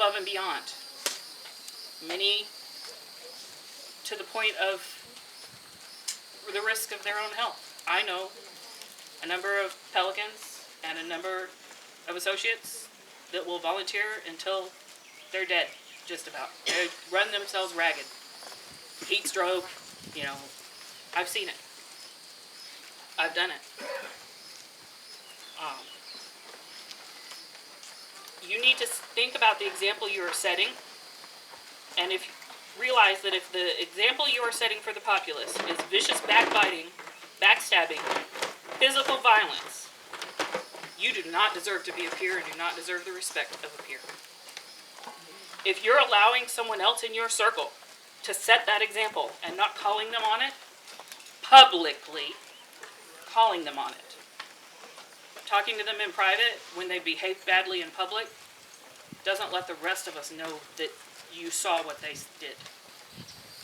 above and beyond. Many to the point of the risk of their own health. I know a number of Pelicans and a number of associates that will volunteer until they're dead, just about. They run themselves ragged. Heat stroke, I've seen it. I've done it. You need to think about the example you are setting, and realize that if the example you are setting for the populace is vicious backbiting, backstabbing, physical violence, you do not deserve to be a peer and do not deserve the respect of a peer. If you're allowing someone else in your circle to set that example and not calling them on it, publicly calling them on it, talking to them in private when they behave badly in public, doesn't let the rest of us know that you saw what they did.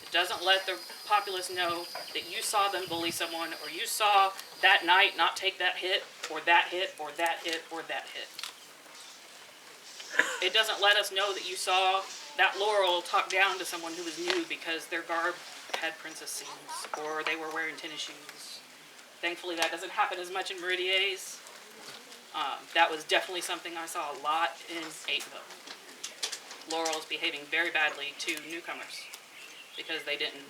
It doesn't let the populace know that you saw them bully someone, or you saw that night not take that hit, or that hit, or that hit, or that hit. It doesn't let us know that you saw that Laurel talk down to someone who was new because their garb had princess seams, or they were wearing tennis shoes. Thankfully, that doesn't happen as much in Meridies. That was definitely something I saw a lot in 8vo. Laurel's behaving very badly to newcomers because they didn't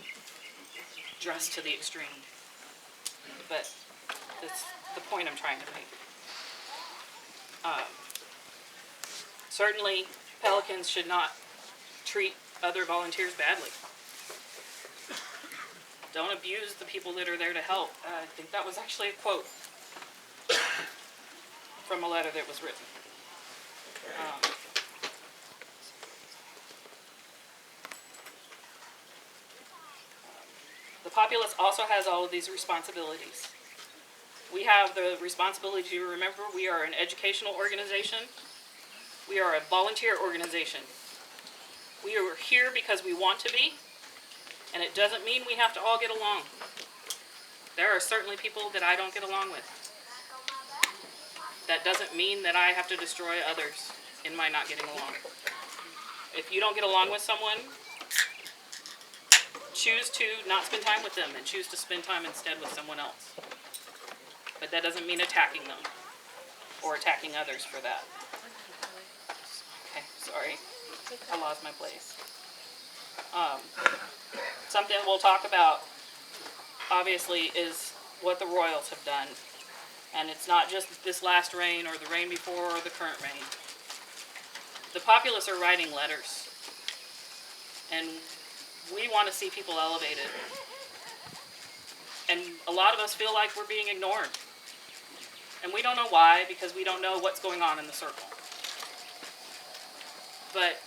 dress to the extreme. But that's the point I'm trying to make. Certainly, Pelicans should not treat other volunteers badly. Don't abuse the people that are there to help. I think that was actually a quote from a letter that was written. The populace also has all of these responsibilities. We have the responsibility to remember we are an educational organization. We are a volunteer organization. We are here because we want to be, and it doesn't mean we have to all get along. There are certainly people that I don't get along with. That doesn't mean that I have to destroy others in my not getting along. If you don't get along with someone, choose to not spend time with them and choose to spend time instead with someone else. But that doesn't mean attacking them or attacking others for that. Okay, sorry. I lost my place. Something we'll talk about, obviously, is what the royals have done. And it's not just this last reign or the reign before or the current reign. The populace are writing letters. And we want to see people elevated. And a lot of us feel like we're being ignored. And we don't know why, because we don't know what's going on in the circle. But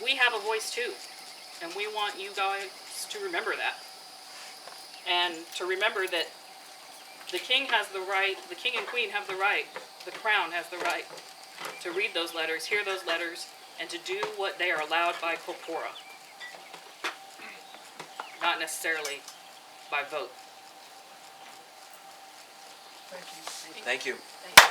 we have a voice too. And we want you guys to remember that. And to remember that the king has the right, the king and queen have the right, the crown has the right to read those letters, hear those letters, and to do what they are allowed by corpora. Not necessarily by vote. Thank you. Thank you.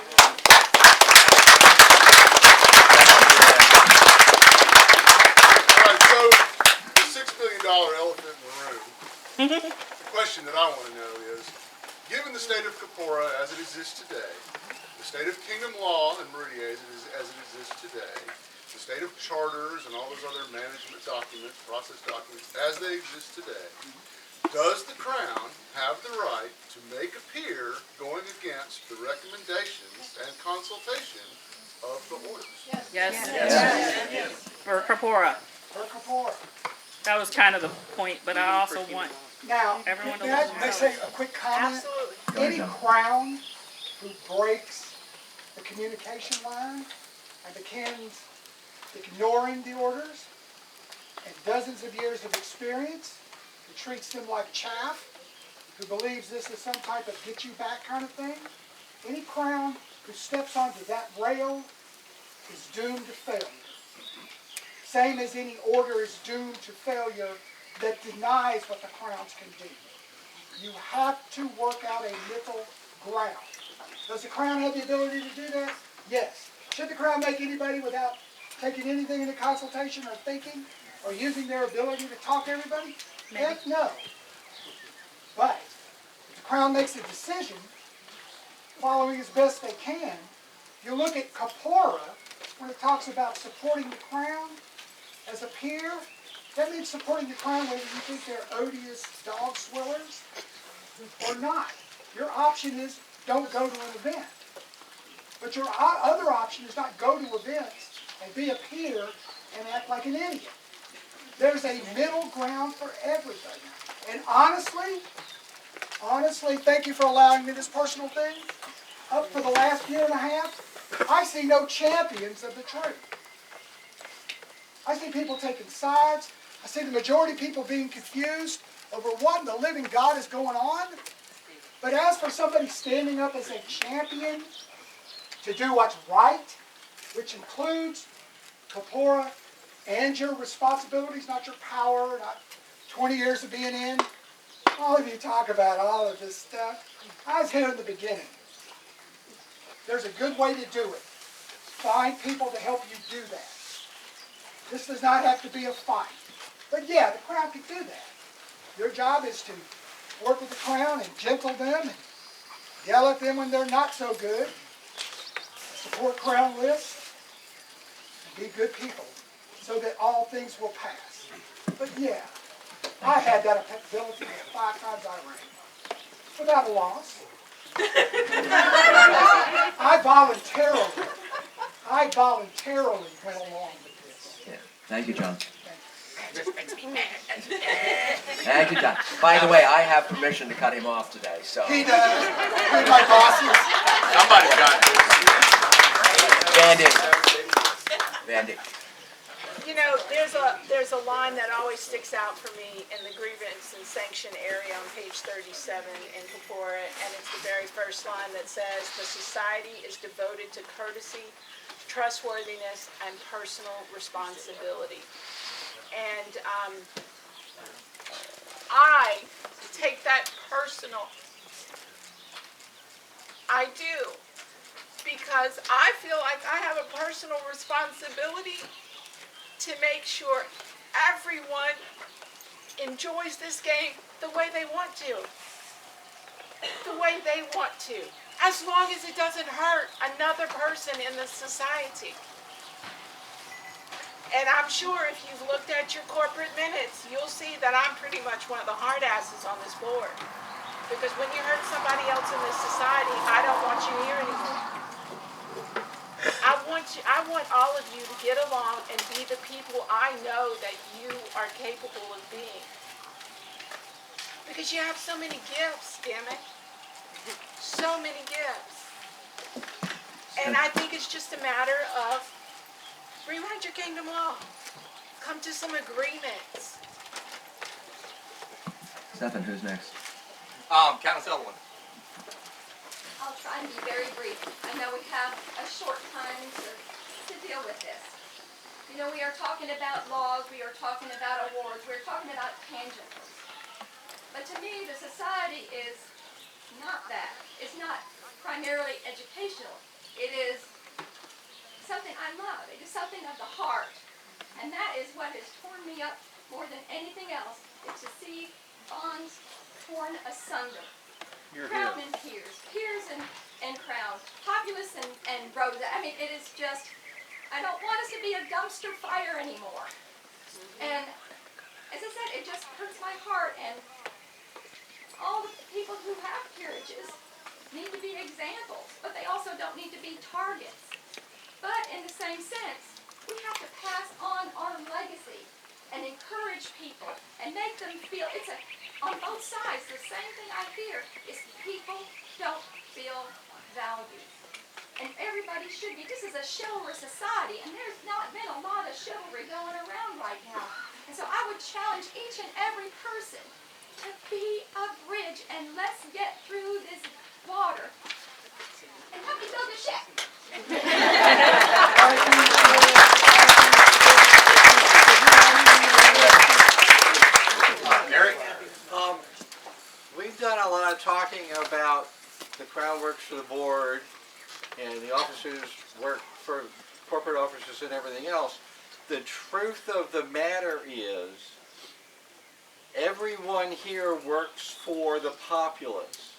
All right, so the $6 billion elephant in the room. The question that I want to know is, given the state of corpora as it exists today, the state of kingdom law in Meridies as it exists today, the state of charters and all those other management documents, process documents, as they exist today, does the Crown have the right to make a peer going against the recommendations and consultation of the orders? Yes. For corpora. For corpora. That was kind of the point, but I also want Now, everyone to may I listen. may I say a quick comment? Any crown who breaks the communication line and begins ignoring the orders and dozens of years of experience, who treats them like chaff, who believes this is some type of get you back kind of thing, any crown who steps onto that rail is doomed to failure. Same as any order is doomed to failure that denies what the crowns can do. You have to work out a middle ground. Does the crown have the ability to do that? Yes. Should the crown make anybody without taking anything into consultation or thinking or using their ability to talk to everybody? Heck no. But if the Crown makes a decision, following as best they can, you look at Kapora, when it talks about supporting the Crown as a peer, that means supporting the Crown whether you think they're odious dog swillers or not. Your option is don't go to an event. But your other option is not go to events and be a peer and act like an idiot. There's a middle ground for everything. And honestly, thank you for allowing me this personal thing. Up for the last year and a half, I see no champions of the truth. I see people taking sides. I see the majority of people being confused over what in the living God is going on. But as for somebody standing up as a champion to do what's right, which includes Kapora and your responsibilities, not your power, not 20 years of being in. All of you talk about all of this stuff. I was here in the beginning. There's a good way to do it. Find people to help you do that. This does not have to be a fight. But yeah, the Crown can do that. Your job is to work with the Crown and gentle them and yell at them when they're not so good. Support Crown lists and be good people so that all things will pass. But yeah, I had that ability the 5 times I ran without a loss. I voluntarily went along with this. Yeah. Thank you, John. Makes me mad. Thank you, John. By the way, I have permission to cut him off today, so. He does. He's my bosses. Somebody got Vandy. You know, there's a line that always sticks out for me in the grievance and sanction area on page 37 in Kapora, and it's the very first line that says, "The society is devoted to courtesy, trustworthiness, and personal responsibility." And I take that personal. I do. Because I feel like I have a personal responsibility to make sure everyone enjoys this game the way they want to. The way they want to. As long as it doesn't hurt another person in the society. And I'm sure if you've looked at your corporate minutes, you'll see that I'm pretty much one of the hard asses on this board. Because when you hurt somebody else in this society, I don't want you here anymore. I want all of you to get along and be the people I know that you are capable of being. Because you have so many gifts, damn it. So many gifts. And I think it's just a matter of rewrite your kingdom law. Come to some agreements. Stephen, who's next? Count Sullivan. I'll try and be very brief. I know we have a short time to deal with this. You know, we are talking about laws, we are talking about awards, we're talking about tangibles. But to me, the society is not that. It's not primarily educational. It is something I love. It is something of the heart. And that is what has torn me up more than anything else, is to see bonds torn asunder. Crown and peers, peers and crown, populace and roads. I mean, it is just, I don't want us to be a dumpster fire anymore. And as I said, it just hurts my heart. And all the people who have peerages need to be examples, but they also don't need to be targets. But in the same sense, we have to pass on our legacy and encourage people and make them feel, it's on both sides, the same thing I hear is people don't feel valued. And everybody should be. This is a chivalrous society, and there's not been a lot of chivalry going around right now. And so I would challenge each and every person to be a bridge, and let's get through this water and help me build a ship. Eric? We've done a lot of talking about the Crown works for the board and the officers work for corporate officers business and everything else. The truth of the matter is, everyone here works for the populace.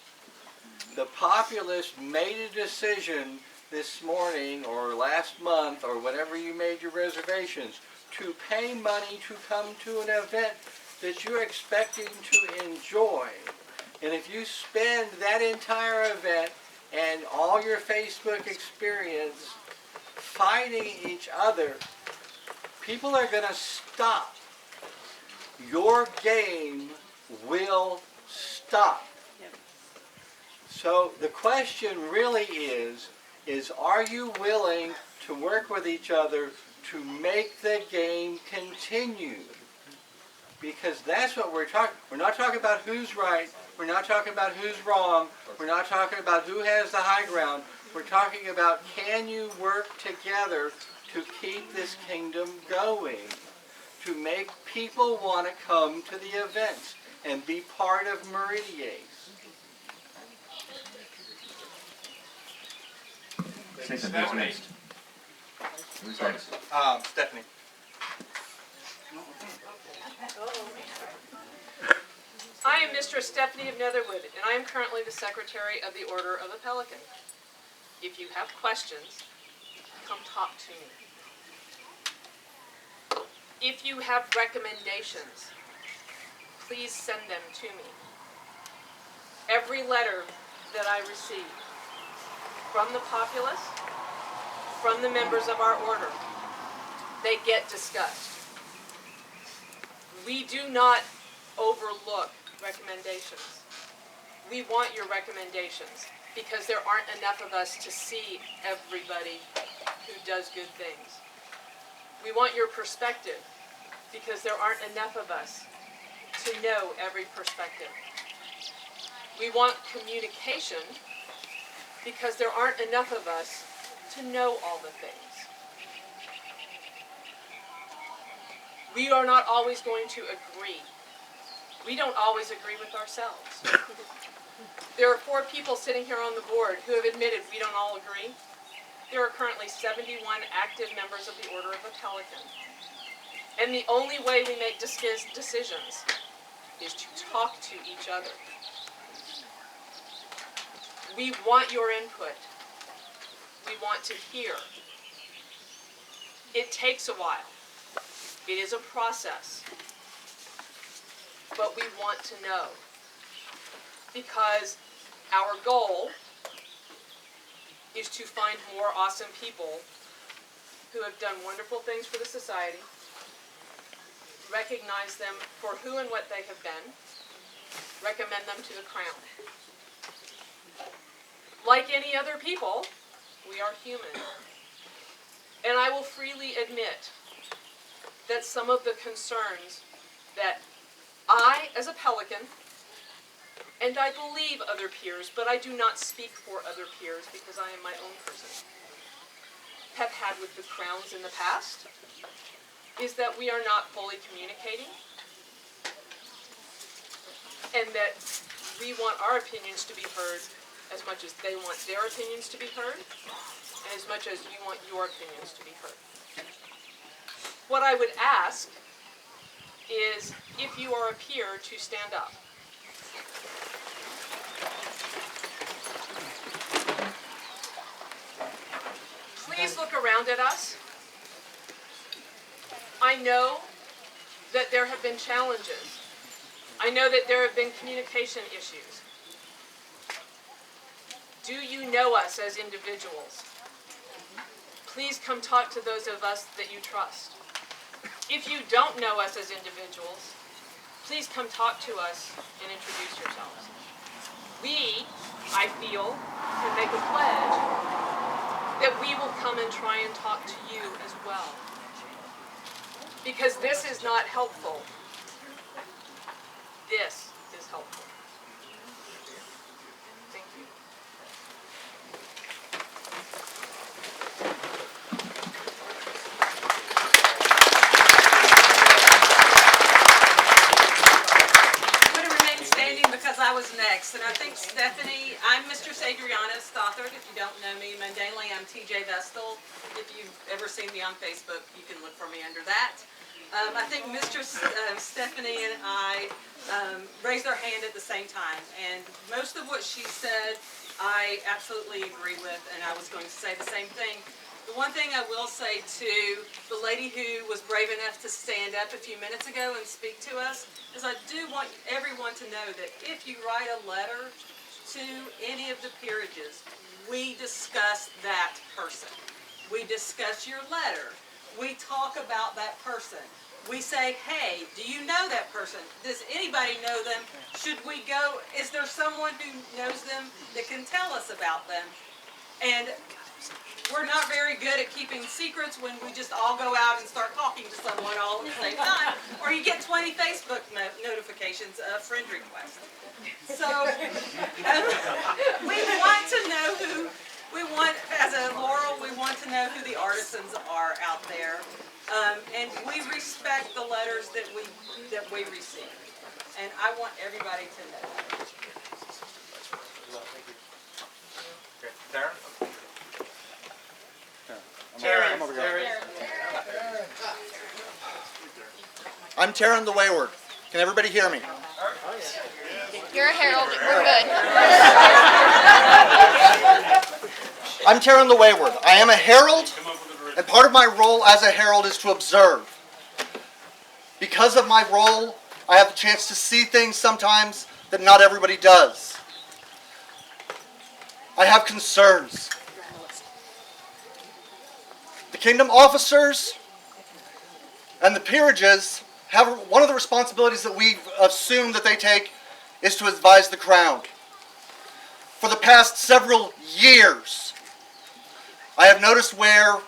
The populace made a decision this morning or last month or whenever you made your reservations to pay money to come to an event that you're expecting to enjoy. And if you spend that entire event and all your Facebook experience fighting each other, people are going to stop. Your game will stop. So the question really is are you willing to work with each other to make the game continue? Because that's what we're talking. We're not talking about who's right. We're not talking about who's wrong. We're not talking about who has the high ground. We're talking about, can you work together to keep this kingdom going? To make people want to come to the events and be part of Meridies. Say something. Who's next? Who's next? Stephanie. I am Mistress Stephanie of Netherwood, and I am currently the Secretary of the Order of the Pelican. If you have questions, come talk to me. If you have recommendations, please send them to me. Every letter that I receive from the populace, from the members of our order, they get discussed. We do not overlook recommendations. We want your recommendations because there aren't enough of us to see everybody who does good things. We want your perspective because there aren't enough of us to know every perspective. We want communication because there aren't enough of us to know all the things. We are not always going to agree. We don't always agree with ourselves. There are 4 people sitting here on the board who have admitted we don't all agree. There are currently 71 active members of the Order of the Pelican. And the only way we make decisions is to talk to each other. We want your input. We want to hear. It takes a while. It is a process. But we want to know. Because our goal is to find more awesome people who have done wonderful things for the society, recognize them for who and what they have been, recommend them to the crown. Like any other people, we are human. And I will freely admit that some of the concerns that I, as a pelican, and I believe other peers, but I do not speak for other peers because I am my own person, have had with the crowns in the past, is that we are not fully communicating, and that we want our opinions to be heard as much as they want their opinions to be heard, and as much as you want your opinions to be heard. What I would ask is, if you are a peer, to stand up. Please look around at us. I know that there have been challenges. I know that there have been communication issues. Do you know us as individuals? Please come talk to those of us that you trust. If you don't know us as individuals, please come talk to us and introduce yourselves. We, I feel, can make a pledge that we will come and try and talk to you as well. Because this is not helpful. This is helpful. Thank you. I'm going to remain standing because I was next. And I think Stephanie, I'm Mistress Adriana Stothard. If you don't know me, mundanely, I'm TJ Vestal if you've ever seen me on Facebook, you can look for me under that. I think Mistress Stephanie and I raised our hand at the same time, and most of what she said I absolutely agree with, and I was going to say the same thing. The one thing I will say to the lady who was brave enough to stand up a few minutes ago and speak to us is I do want everyone to know that if you write a letter to any of the peerages, we discuss that person. We discuss your letter. We talk about that person. We say, hey, do you know that person? Does anybody know them? Should we go? Is there someone who knows them that can tell us about them? And we're not very good at keeping secrets when we just all go out and start talking to someone all at the same time, or you get 20 Facebook notifications of friend requests. So we want to know who, as a Laurel, we want to know who the artisans are out there, and we respect the letters that we receive, and I want everybody to know that. Darren? I'm Taryn the Wayward. Can everybody hear me? You're a herald. We're good. I'm Taryn the Wayward. I am a herald, and part of my role as a herald is to observe. Because of my role, I have the chance to see things sometimes that not everybody does. I have concerns. The kingdom officers and the peerages have one of the responsibilities that we assume that they take is to advise the crown. For the past several years, I have noticed where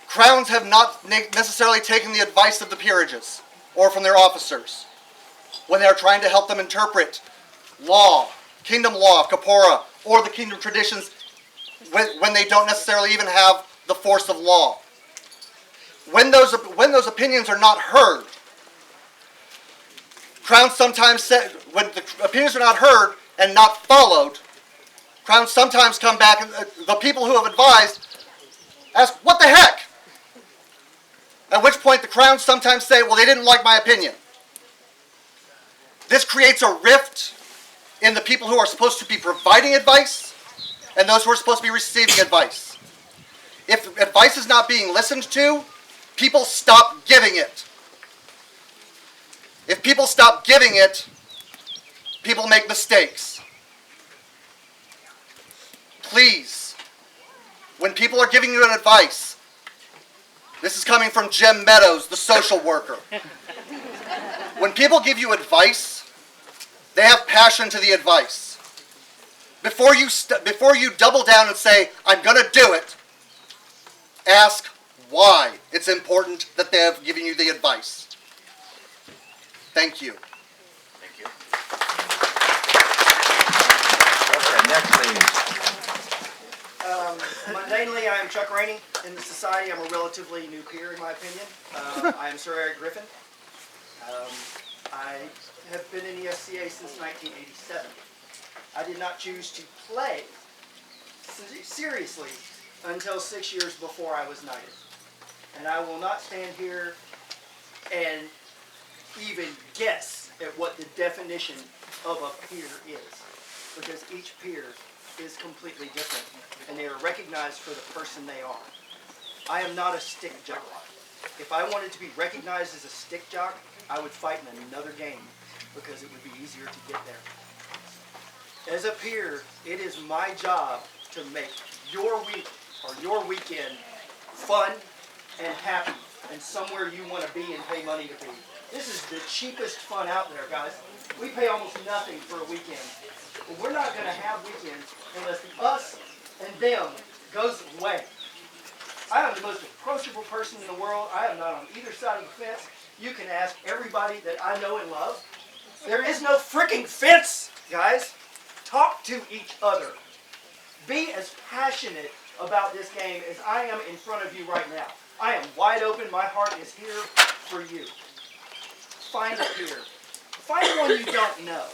crowns have not necessarily taken the advice of the peerages or from their officers when they are trying to help them interpret law, kingdom law, Kapora, or the kingdom traditions when they don't necessarily even have the force of law. When those opinions are not heard, crowns sometimes say, when the opinions are not heard and not followed, crowns sometimes come back and the people who have advised ask, what the heck? At which point the crowns sometimes say, well, they didn't like my opinion. This creates a rift in the people who are supposed to be providing advice and those who are supposed to be receiving advice. If advice is not being listened to, people stop giving it. If people stop giving it, people make mistakes. Please, when people are giving you an advice, this is coming from Jim Meadows, the social worker. When people give you advice, they have passion to the advice. Before you double down and say, I'm going to do it, ask why it's important that they have given you the advice. Thank you. Thank you. Okay, next please. Mundanely, I am Chuck Rainey. In the society, I'm a relatively new peer, in my opinion. I am Sir Eric Griffin. I have been in ESCA since 1987. I did not choose to play seriously until 6 years before I was knighted. And I will not stand here and even guess at what the definition of a peer is, because each peer is completely different, and they are recognized for the person they are. I am not a stick jock. If I wanted to be recognized as a stick jock, I would fight in another game, because it would be easier to get there. As a peer, it is my job to make your week or your weekend fun and happy and somewhere you want to be and pay money to be. This is the cheapest fun out there, guys. We pay almost nothing for a weekend. But we're not going to have weekends unless the us and them goes away. I am the most approachable person in the world. I am not on either side of the fence. You can ask everybody that I know and love. There is no freaking fence, guys. Talk to each other. Be as passionate about this game as I am in front of you right now. I am wide open. My heart is here for you. Find a peer. Find one you don't know.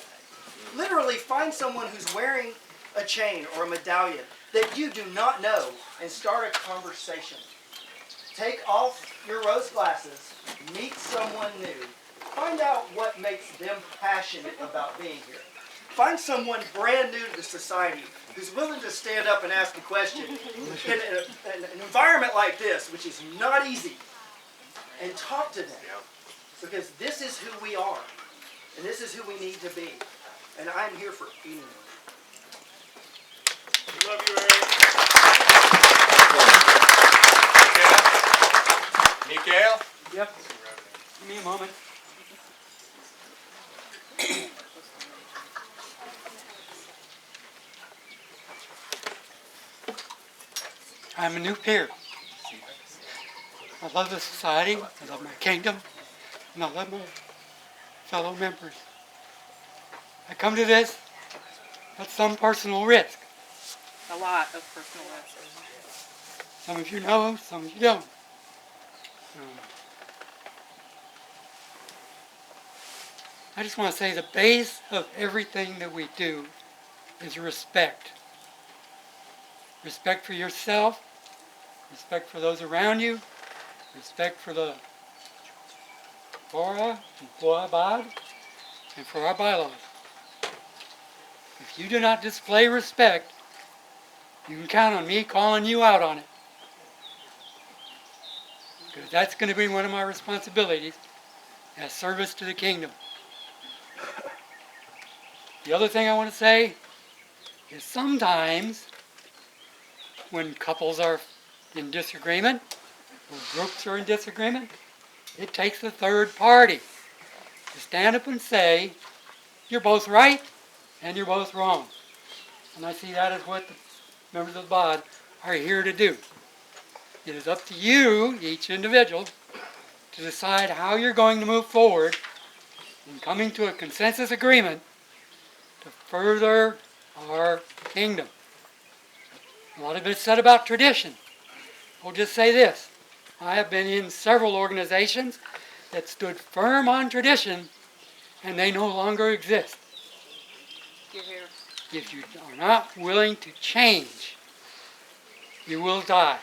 Literally find someone who's wearing a chain or a medallion that you do not know and start a conversation. Take off your rose glasses, meet someone new, find out what makes them passionate about being here. Find someone brand new to the society who's willing to stand up and ask a question in an environment like this, which is not easy, and talk to them. Because this is who we are, and this is who we need to be. And I'm here for anyone. Love you, Eric. Mikael? Yep. Give me a moment. I'm a new peer. I love the society, I love my kingdom, and I love my fellow members. I come to this at some personal risk. A lot of personal risk. Some of you know, some of you don't. I just want to say the base of everything that we do is respect. Respect for yourself, respect for those around you, respect for the Torah and BoD, and for our bylaws. If you do not display respect, you can count on me calling you out on it. Because that's going to be one of my responsibilities as service to the kingdom. The other thing I want to say is sometimes when couples are in disagreement, or groups are in disagreement, it takes a third party to stand up and say, you're both right and you're both wrong. And I see that as what the members of the BoD are here to do. It is up to you, each individual, to decide how you're going to move forward in coming to a consensus agreement to further our kingdom. A lot of it's said about tradition. I'll just say this. I have been in several organizations that stood firm on tradition, and they no longer exist. You're here. If you are not willing to change, you will die.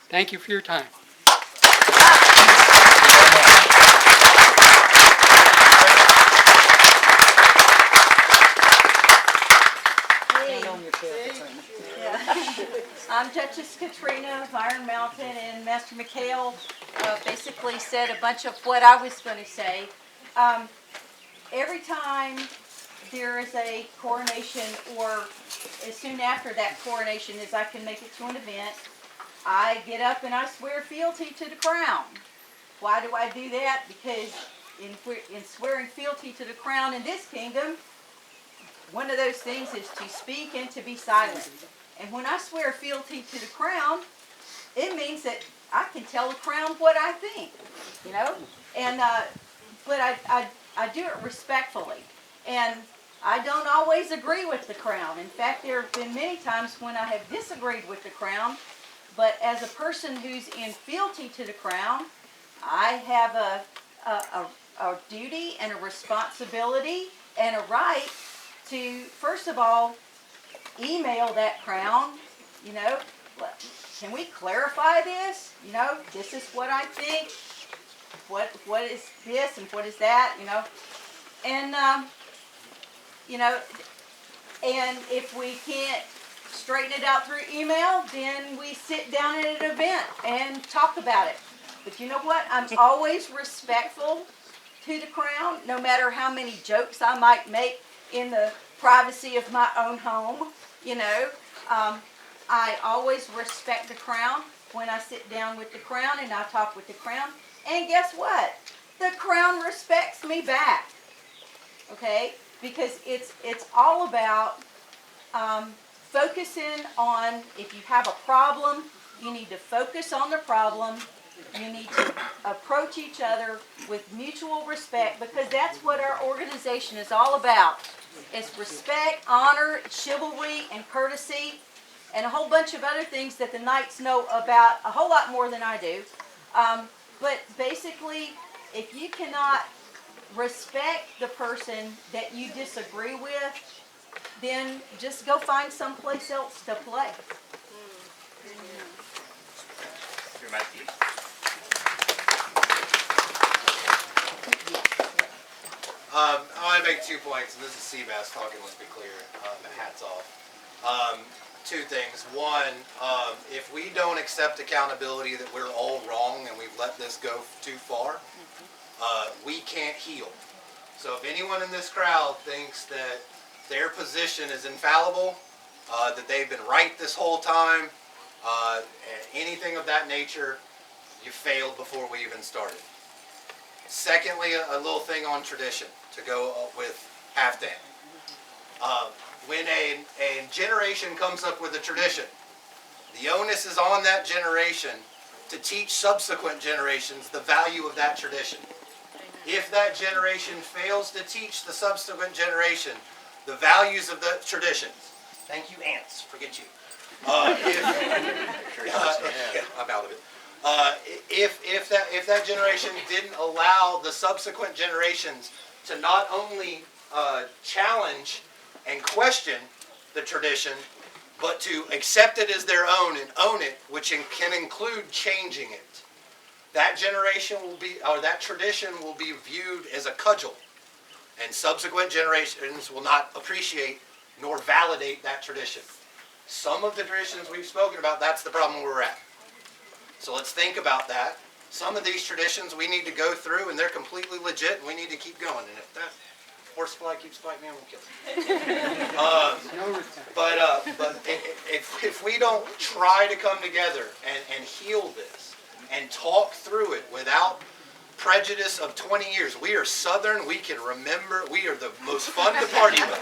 Thank you for your time. I'm Duchess Katrina of Iron Mountain, and Master Mikael basically said a bunch of what I was going to say. Every time there is a coronation, or as soon after that coronation as I can make it to an event, I get up and I swear fealty to the crown. Why do I do that? Because in swearing fealty to the crown in this kingdom, one of those things is to speak and to be silent. And when I swear fealty to the crown, it means that I can tell the crown what I think, you know. And but I do it respectfully, and I don't always agree with the crown. In fact, there have been many times when I have disagreed with the crown. But as a person who's in fealty to the crown, I have a duty and a responsibility and a right to, first of all, email that crown, you know, can we clarify this? You know, this is what I think, what is this and what is that, you know, and, you know, and if we can't straighten it out through email, then we sit down at an event and talk about it. But you know what? I'm always respectful to the crown, no matter how many jokes I might make in the privacy of my own home. You know, I always respect the crown when I sit down with the crown and I talk with the crown. And guess what? The crown respects me back. Okay? Because it's all about focusing on, if you have a problem, you need to focus on the problem. You need to approach each other with mutual respect, because that's what our organization is all about. It's respect, honor, chivalry, and courtesy, and a whole bunch of other things that the Knights know about a whole lot more than I do. But basically, if you cannot respect the person that you disagree with, then just go find someplace else to play. Your Mikey. I want to make 2 points, and this is Seabass talking, let's be clear, hats off. 2 things. One, if we don't accept accountability that we're all wrong and we've let this go too far, we can't heal. So if anyone in this crowd thinks that their position is infallible, that they've been right this whole time, anything of that nature, you failed before we even started. Secondly, a little thing on tradition to go with half-dan. When a generation comes up with a tradition, the onus is on that generation to teach subsequent generations the value of that tradition. If that generation fails to teach the subsequent generation the values of the traditions, thank you, ants, forget you. I'm out of it. If that generation didn't allow the subsequent generations to not only challenge and question the tradition, but to accept it as their own and own it, which can include changing it, that generation will be, or that tradition will be viewed as a cudgel, and subsequent generations will not appreciate nor validate that tradition. Some of the traditions we've spoken about, that's the problem we're at. So let's think about that. Some of these traditions we need to go through, and they're completely legit, and we need to keep going. And if that horsefly keeps biting me, I'm going to kill it. But if we don't try to come together and heal this and talk through it without prejudice of 20 years, we are Southern, we can remember, we are the most fun to party with.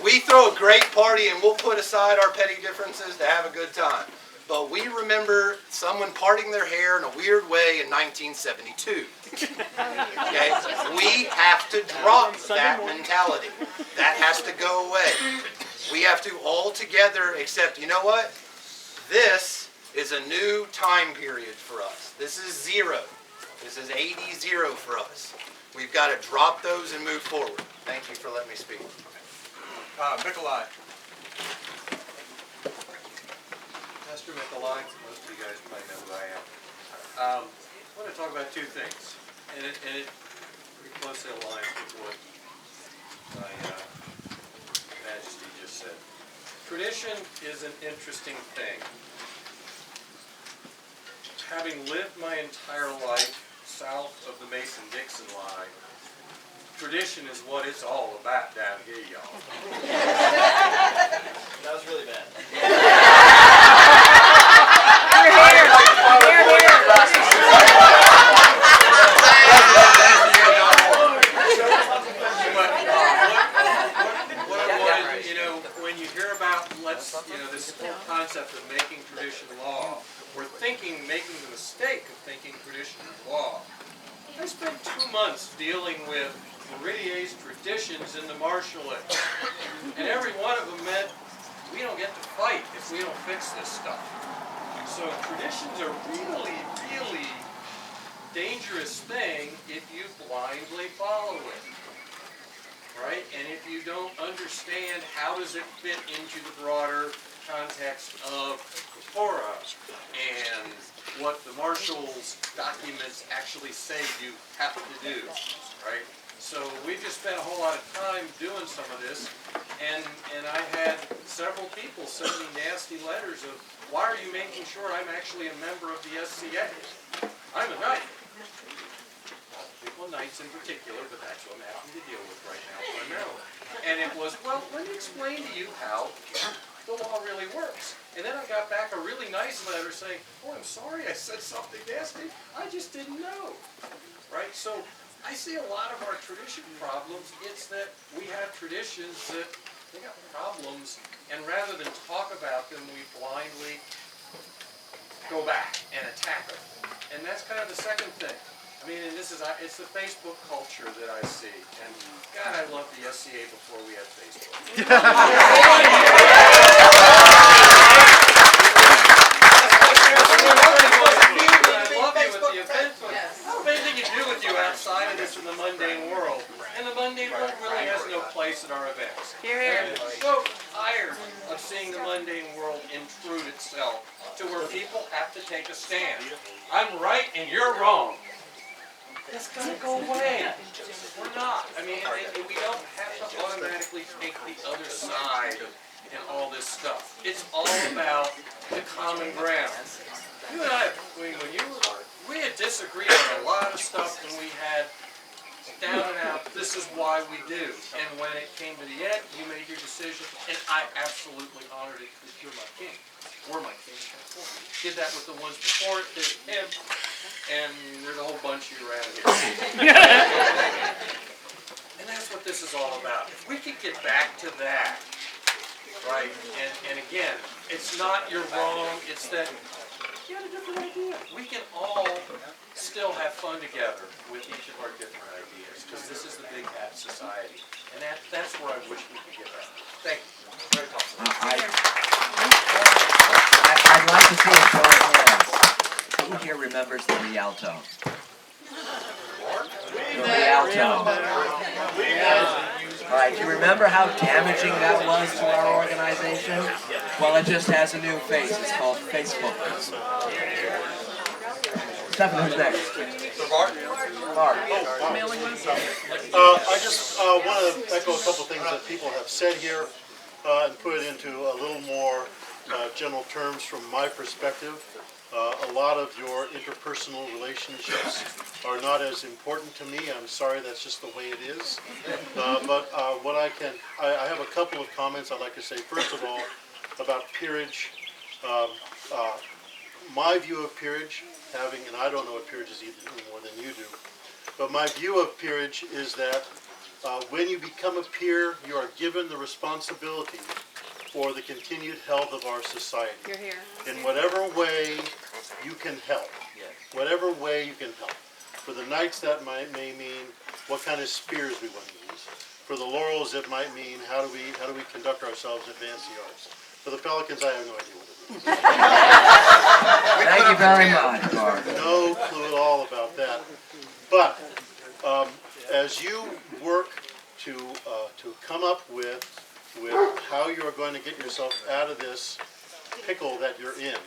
We throw a great party and we'll put aside our petty differences to have a good time. But we remember someone parting their hair in a weird way in 1972. Okay? We have to drop that mentality. That has to go away. We have to all together accept, you know what? This is a new time period for us. This is zero. This is 80-0 for us. We've got to drop those and move forward. Thank you for letting me speak. Mikolai. Mr. Mikolai, most of you guys probably know who I am. I want to talk about two things, and it pretty closely aligns with what my Majesty just said. Tradition is an interesting thing. Having lived my entire life south of the Mason-Dixon line, tradition is what it's all about down here, y'all. That was really bad. When you hear about, this whole concept of making tradition law, or making the mistake of thinking tradition is law. I spent 2 months dealing with Meridies traditions in the Marshallese, and every one of them meant we don't get to fight if we don't fix this stuff. So traditions are really, really dangerous thing if you blindly follow it, right? And if you don't understand how does it fit into the broader context of Torah and what the Marshall's documents actually say you have to do, right? So we just spent a whole lot of time doing some of this, and I had several people send me nasty letters of, why are you making sure I'm actually a member of the SCA? I'm a knight. Well, knights in particular, but that's what I'm having to deal with right now primarily. And it was, well, let me explain to you how the law really works. And then I got back a really nice letter saying, oh, I'm sorry I said something nasty. I just didn't know. Right? So I see a lot of our tradition problems. It's that we have traditions that they got problems, and rather than talk about them, we blindly go back and attack them. And that's kind of the second thing. I mean, and it's the Facebook culture that I see. And God, I loved the SCA before we had Facebook. Anything you do with you outside of this in the mundane world. And the mundane world really has no place us at our events. Here, here. And I'm so tired of seeing the mundane world intrude itself to where people have to take a stand. I'm right and you're wrong. That's gonna go away. We're not. I mean, we don't have to automatically take the other side and all this stuff. It's all about the common ground. You and I, we had disagreed on a lot of stuff when we had down and out, this is why we do. And when it came to the end, you made your decision, and I absolutely honored it because you're my king. We're my king. Did that with the ones before it, did him, and there's a whole bunch of you around here. And that's what this is all about. If we could get back to that, right, and again, it's not you're wrong, it's that you had a different idea. We can all still have fun together with each of our different ideas, because this is the big hat society. And that's where I wish we could get back. Thank you. Very thoughtful. I'd like to see a show of hands. Who here remembers the Rialto? The Rialto. All right, do you remember how damaging that was to our organization? Well, it just has a new face. It's called Facebook. Stephen, who's next? Mark. I just want to echo a couple things that people have said here and put it into a little more general terms from my perspective. A lot of your interpersonal relationships are not as important to me. I'm sorry, that's just the way it is. But what I have a couple of comments I'd like to say. First of all, about peerage. My view of peerage, and I don't know what peerage is any more than you do, but my view of peerage is that when you become a peer, you are given the responsibility for the continued health of our society. You're here. In whatever way you can help. Whatever way you can help. For the Knights, that may mean what kind of spears we want to use. For the Laurels, it might mean how do we conduct ourselves in advance the arts. For the Pelicans, I have no idea what it means. Thank you very much, Mark. No clue at all about that. But as you work to come up with how you are going to get yourself out of this pickle that you're in,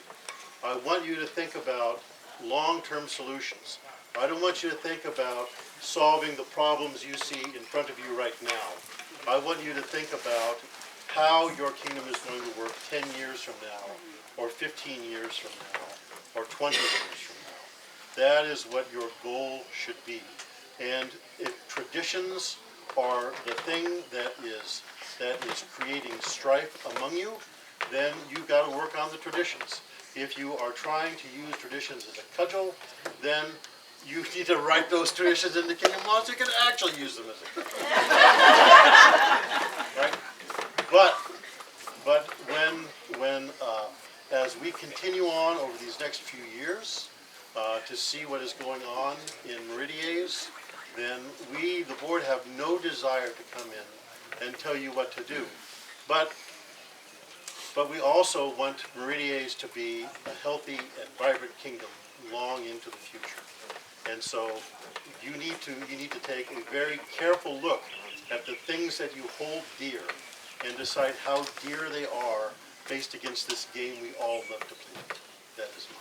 I want you to think about long-term solutions. I don't want you to think about solving the problems you see in front of you right now. I want you to think about how your kingdom is going to work 10 years from now, or 15 years from now, or 20 years from now. That is what your goal should be. And if traditions are the thing that is creating strife among you, then you've got to work on the traditions. If you are trying to use traditions as a cudgel, then you need to write those traditions into kingdom law so you can actually use them as a cudgel. Right? But when as we continue on over these next few years to see what is going on in Meridies, then we, the board, have no desire to come in and tell you what to do. But we also want Meridies to be a healthy and vibrant kingdom long into the future. And so you need to take a very careful look at the things that you hold dear and decide how dear they are based against this game we all love to play. That is my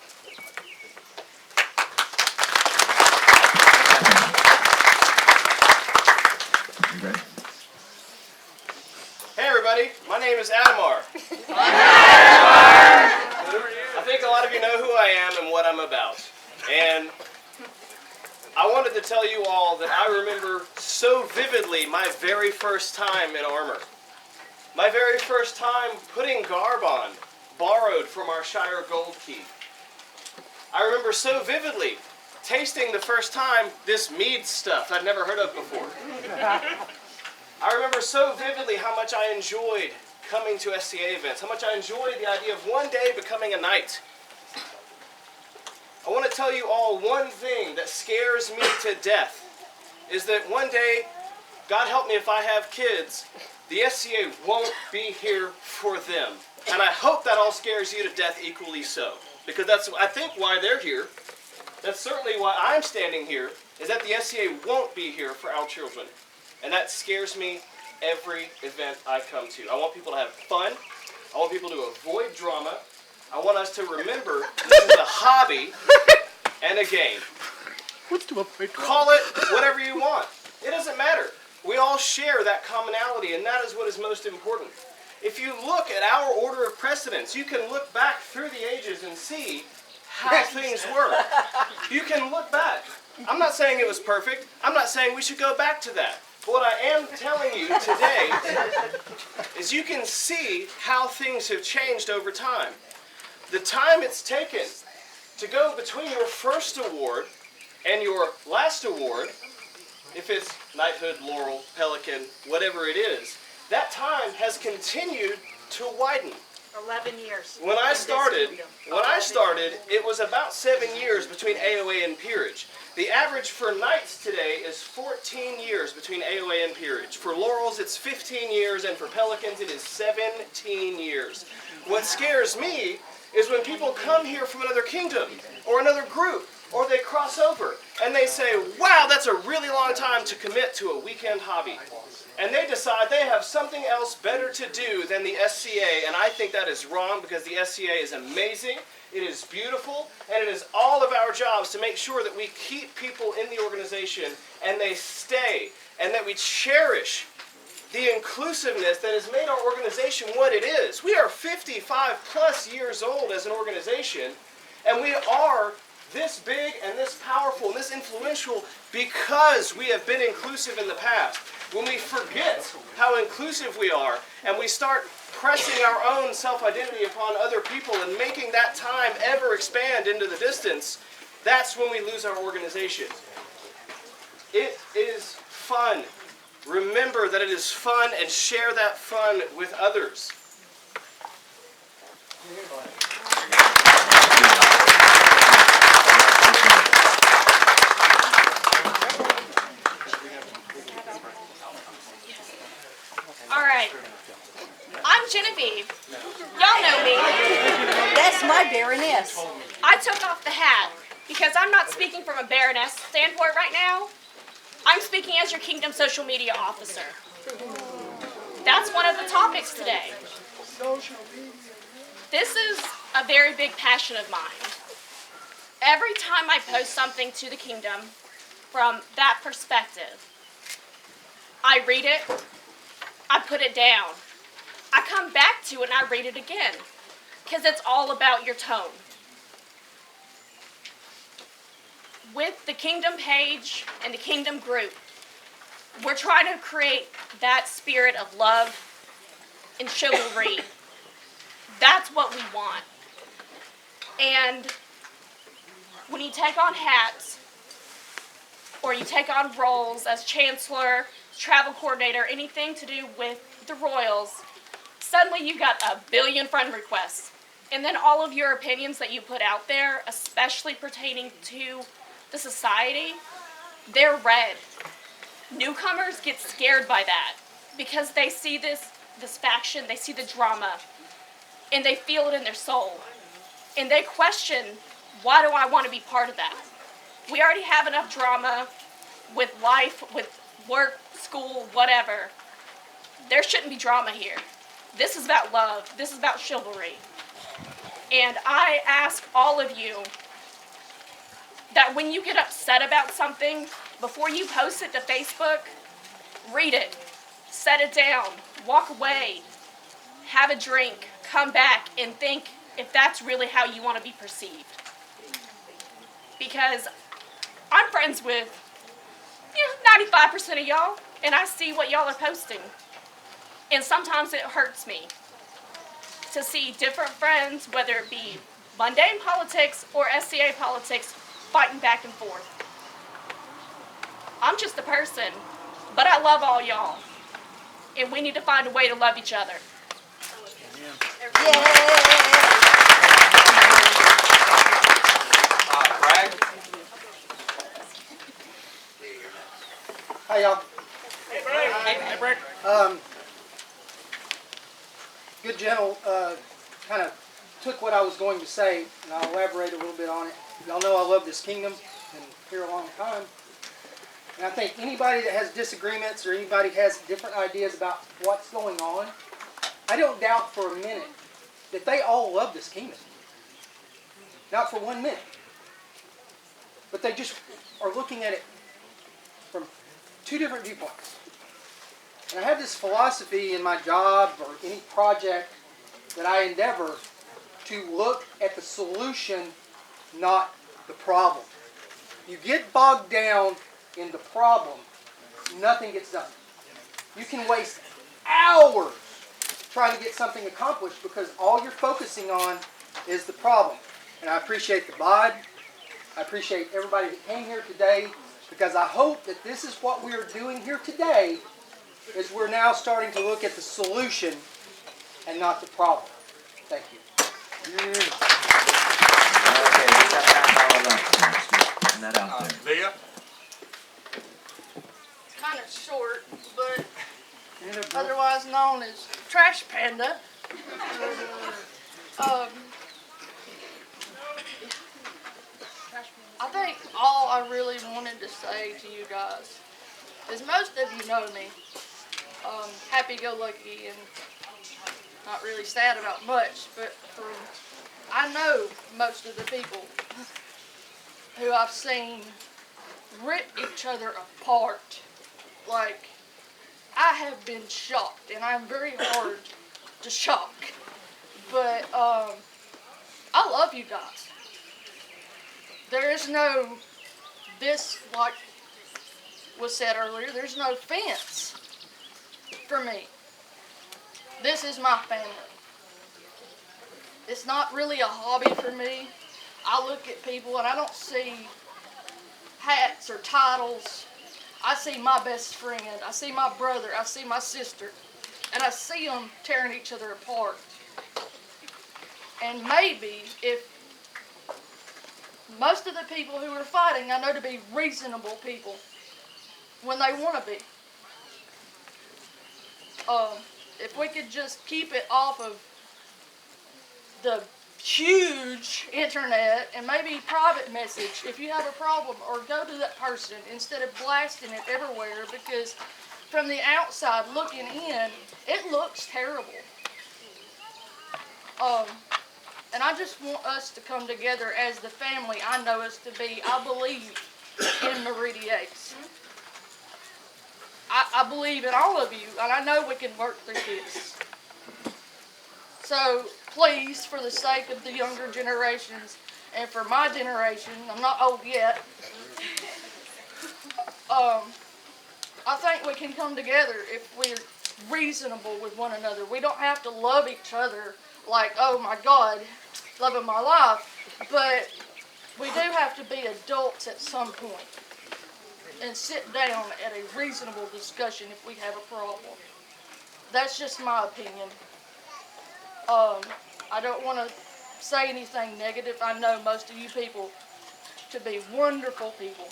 Hey everybody, my name is Adamar. I think a lot of you know who I am and what I'm about. And I wanted to tell you all that I remember so vividly my very first time in armor. My very first time putting garb on, borrowed from our Shire Gold Key. I remember so vividly tasting the first time this mead stuff I'd never heard of before. I remember so vividly how much I enjoyed coming to SCA events, how much I enjoyed the idea of one day becoming a knight. I want to tell you all one thing that scares me to death, is that one day, God help me if I have kids, the SCA won't be here for them. And I hope that all scares you to death equally so. Because that's, I think, why they're here. That's certainly why I'm standing here, is that the SCA won't be here for our children. And that scares me every event I come to. I want people to have fun. I want people to avoid drama. I want us to remember this is a hobby and a game. Call it whatever you want. It doesn't matter. We all share that commonality, and that is what is most important. If you look at our order of precedence, you can look back through the ages and see how things were. You can look back. I'm not saying it was perfect. I'm not saying we should go back to that. But what I am telling you today is you can see how things have changed over time. The time it's taken to go between your first award and your last award, if it's knighthood, laurel, pelican, whatever it is, that time has continued to widen. 11 years. When I started, it was about 7 years between AOA and peerage. The average for knights today is 14 years between AOA and peerage. For laurels, it's 15 years, and for pelicans, it is 17 years. What scares me is when people come here from another kingdom or another group, or they cross over, and they say, wow, that's a really long time to commit to a weekend hobby. And they decide they have something else better to do than the SCA, and I think that is wrong because the SCA is amazing, it is beautiful, and it is all of our jobs to make sure that we keep people in the organization and they stay, and that we cherish the inclusiveness that has made our organization what it is. We are 55 plus years old as an organization, and we are this big and this powerful and this influential because we have been inclusive in the past. When we forget how inclusive we are and we start pressing our own self-identity upon other people and making that time ever expand into the distance, that's when we lose our organization. It is fun. Remember that it is fun and share that fun with others. All right. I'm Genevieve. Y'all know me. That's my Baroness. I took off the hat because I'm not speaking from a Baroness standpoint right now. I'm speaking as your Kingdom social media officer. That's one of the topics today. This is a very big passion of mine. Every time I post something to the Kingdom from that perspective, I read it, I put it down. I come back to it and I read it again because it's all about your tone. With the Kingdom page and the Kingdom group, we're trying to create that spirit of love and chivalry. That's what we want. And when you take on hats, or you take on roles as chancellor, travel coordinator, anything to do with the royals, suddenly you got a billion friend requests. And then all of your opinions that you put out there, especially pertaining to the society, they're read. Newcomers get scared by that because they see this faction, they see the drama, and they feel it in their soul. And they question, why do I want to be part of that? We already have enough drama with life, with work, school, whatever. There shouldn't be drama here. This is about love. This is about chivalry. And I ask all of you that when you get upset about something, before you post it to Facebook, read it, set it down, walk away, have a drink, come back, and think if that's really how you want to be perceived. Because I'm friends with 95% of y'all, and I see what y'all are posting. And sometimes it hurts me to see different friends, whether it be mundane politics or SCA politics, fighting back and forth. I'm just a person, but I love all y'all. And we need to find a way to love each other. Bragg? Hi, y'all. Hey, Bragg. Good gentle kind of took what I was going to say, and I'll elaborate a little bit on it. Y'all know I love this kingdom, been here a long time. And I think anybody that has disagreements or anybody has different ideas about what's going on, I don't doubt for a minute that they all love this kingdom. Not for 1 minute. But they just are looking at it from 2 different viewpoints. And I have this philosophy in my job or any project that I endeavor to look at the solution, not the problem. You get bogged down in the problem, nothing gets done. You can waste hours trying to get something accomplished because all you're focusing on is the problem. And I appreciate the BoD. I appreciate everybody that came here today because I hope that this is what we are doing here today is we're now starting to look at the solution and not the problem. Thank you. Okay, we got half hour left. Putting that out there. Leah? It's kind of short, but otherwise known as Trash Panda. I think all I really wanted to say to you guys is most of you know me. Happy-go-lucky and not really sad about much, but I know most of the people who I've seen rip each other apart. Like, I have been shocked, and I'm very hard to shock. But I love you guys. There is no, this, like was said earlier, there's no fence for me. This is my family. It's not really a hobby for me. I look at people and I don't see hats or titles. I see my best friend. I see my brother. I see my sister. And I see them tearing each other apart. And maybe if most of the people who are fighting I know to be reasonable people when they want to be. If we could just keep it off of the huge internet and maybe private message if you have a problem, or go to that person instead of blasting it everywhere, because from the outside looking in, it looks terrible. And I just want us to come together as the family I know us to be. I believe in Meridies. I believe in all of you, and I know we can work through this. So please, for the sake of the younger generations, and for my generation, I'm not old yet, I think we can come together if we're reasonable with one another. We don't have to love each other like, oh my God, love of my life, but we do have to be adults at some point and sit down at a reasonable discussion if we have a problem. That's just my opinion. I don't want to say anything negative. I know most of you people to be wonderful people.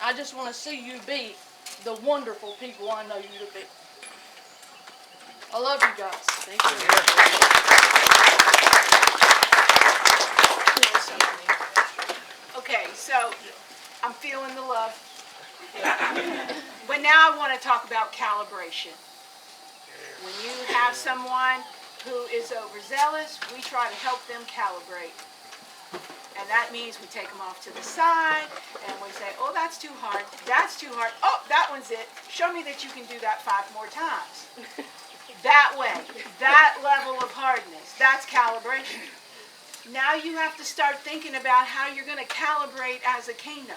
I just want to see you be the wonderful people I know you to be. I love you guys. Thank you. Okay, so I'm feeling the love. But now I want to talk about calibration. When you have someone who is overzealous, we try to help them calibrate. And that means we take them off to the side and we say, oh, that's too hard. That's too hard. Oh, that one's it. Show me that you can do that 5 more times. That way, that level of hardness, that's calibration. Now you have to start thinking about how you're going to calibrate as a kingdom.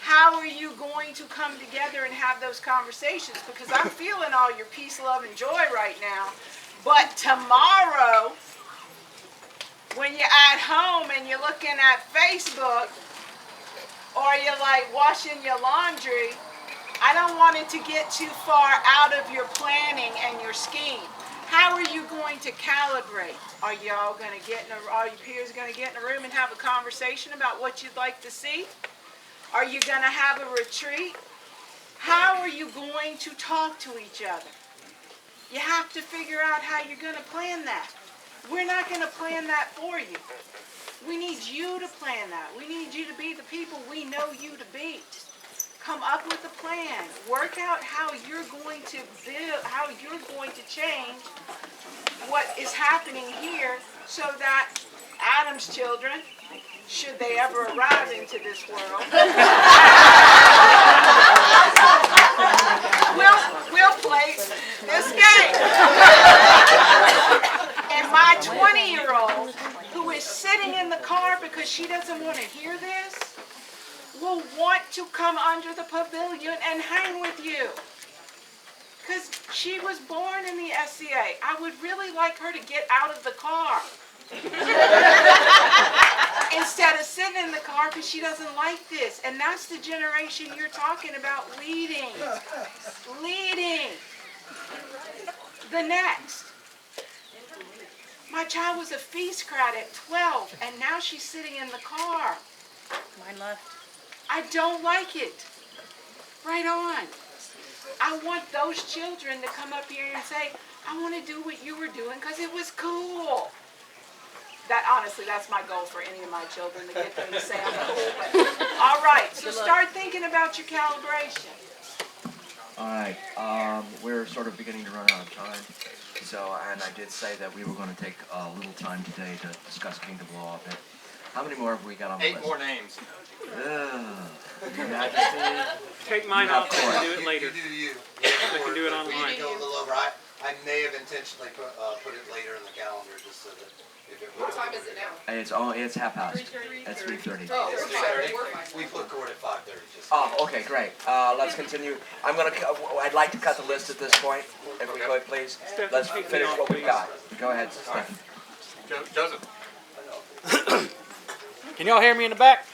How are you going to come together and have those conversations? Because I'm feeling all your peace, love, and joy right now. But tomorrow, when you're at home and you're looking at Facebook, or you're like washing your laundry, I don't want it to get too far out of your planning and your scheme. How are you going to calibrate? Are y'all going to get in all your peers going to get in a room and have a conversation about what you'd like to see? Are you going to have a retreat? How are you going to talk to each other? You have to figure out how you're going to plan that. We're not going to plan that for you. We need you to plan that. We need you to be the people we know you to be. Come up with a plan. Work out how you're going to build, how you're going to change what is happening here so that Adam's children, should they ever arrive into this world, we'll play this game. And my 20-year-old, who is sitting in the car because she doesn't want to hear this, will want to come under the pavilion and hang with you. Because she was born in the SCA. I would really like her to get out of the car. Instead of sitting in the car because she doesn't like this. And that's the generation you're talking about leading. Leading. The next. My child was a feast grad at 12, and now she's sitting in the car. Mine left. I don't like it. Right on. I want those children to come up here and say, I want to do what you were doing because it was cool. That honestly, that's my goal for any of my children, to get them to say I'm cool. But, all right, so start thinking about your calibration. All right, we're sort of beginning to run out of time. So, and I did say that we were going to take a little time today to discuss Kingdom Law a bit. How many more have we got on the list? 8 more names. Your Majesty. Take mine off and do it later. You do you. I can do it online. We go a little over. I may have intentionally put it later in the calendar just so that if it What time is it now? It's half past. It's 3:30. Oh, It's 3:30. We put court at 5:30. Oh, okay, great. Let's continue. I'd like to cut the list at this point, if we could, please. Let's finish what we've got. Go ahead, Stephen. Joseph. Can y'all hear me in the back?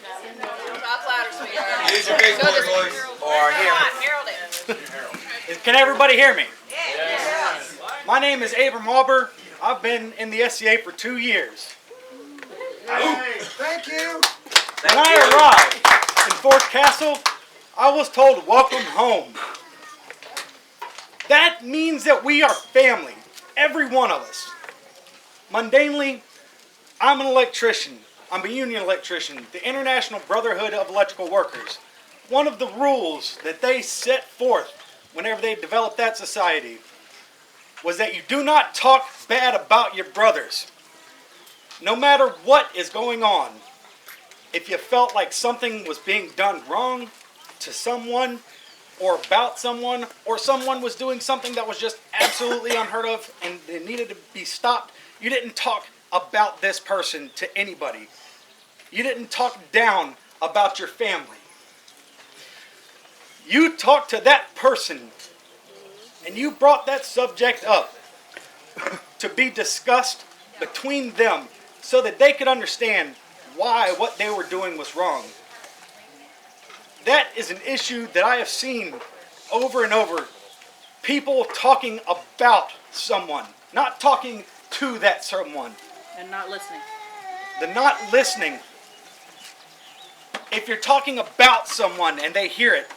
Talk louder, sweetheart. Use your big boy voice. Or Harold it. Can everybody hear me? Yes. My name is Abram Auber. I've been in the SCA for 2 years. Thank you. When I arrived in Fort Castle, I was told, welcome home. That means that we are family, every one of us. Mundanely, I'm an electrician. I'm a union electrician, the International Brotherhood of Electrical Workers. One of the rules that they set forth whenever they developed that society was that you do not talk bad about your brothers. No matter what is going on, if you felt like something was being done wrong to someone or about someone, or someone was doing something that was just absolutely unheard of and it needed to be stopped, you didn't talk about this person to anybody. You didn't talk down about your family. You talked to that person and you brought that subject up to be discussed between them so that they could understand why what they were doing was wrong. That is an issue that I have seen over and over. People talking about someone, not talking to that someone. And not listening. The not listening. If you're talking about someone and they hear it,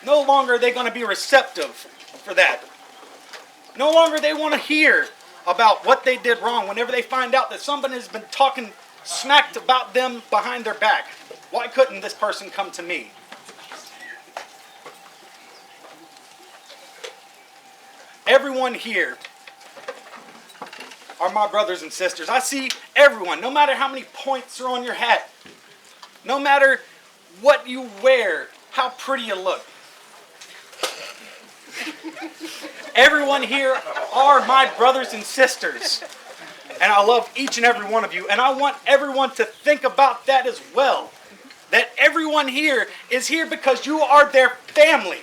no longer are they going to be receptive for that. No longer they want to hear about what they did wrong whenever they find out that someone has been talking smacked about them behind their back. Why couldn't this person come to me? Everyone here are my brothers and sisters. I see everyone, no matter how many points are on your hat, no matter what you wear, how pretty you look. Everyone here are my brothers and sisters. And I love each and every one of you. And I want everyone to think about that as well. That everyone here is here because you are their family.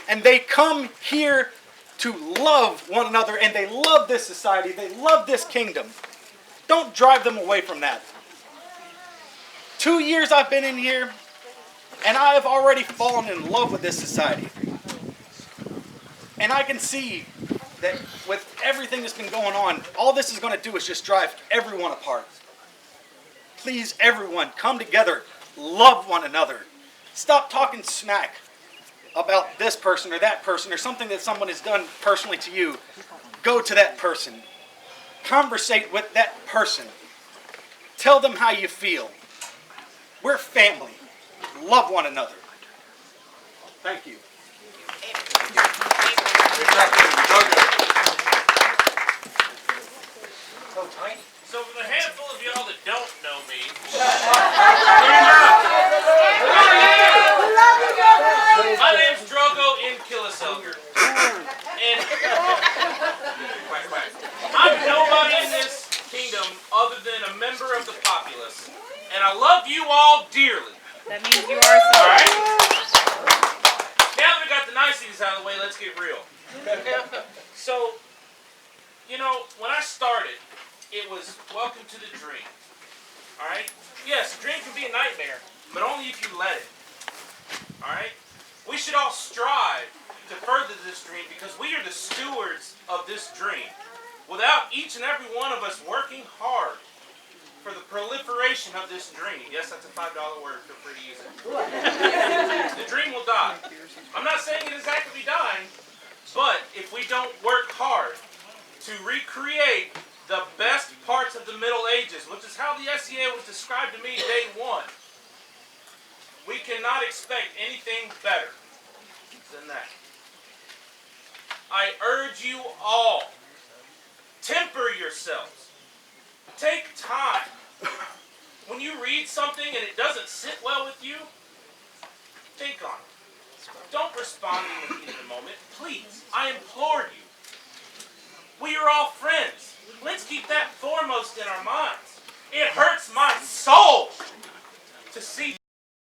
And they come here to love one another. And they love this society. They love this kingdom. Don't drive them away from that. 2 years I've been in here. And I have already fallen in love with this society. And I can see that with everything that's been going on, all this is going to do is just drive everyone apart. Please, everyone, come together. Love one another. Stop talking smack about this person or that person or something that someone has done personally to you. Go to that person. Conversate with that person. Tell them how you feel. We're family. Love one another. Thank you. So tiny. So for the handful of y'all that don't know me, my name's Drogo in Killiselger. And I'm nobody in this kingdom other than a member of the populace. And I love you all dearly. That means you are so. Alright? Now that we got the niceties out of the way, let's get real. So, you know, when I started, it was welcome to the dream. Alright? Yes, a dream can be a nightmare, but only if you let it. Alright? We should all strive to further this dream because we are the stewards of this dream. Without each and every one of us working hard for the proliferation of this dream. Yes, that's a $5 word, feel free to use it. The dream will die. I'm not saying it is actively dying, but if we don't work hard to recreate the best parts of the Middle Ages, which is how the SCA was described to me day one, we cannot expect anything better than that. I urge you all, temper yourselves. Take time. When you read something and it doesn't sit well with you, think on it. Don't respond in the heat of the moment. Please, I implore you. We are all friends. Let's keep that foremost in our minds. It hurts my soul to see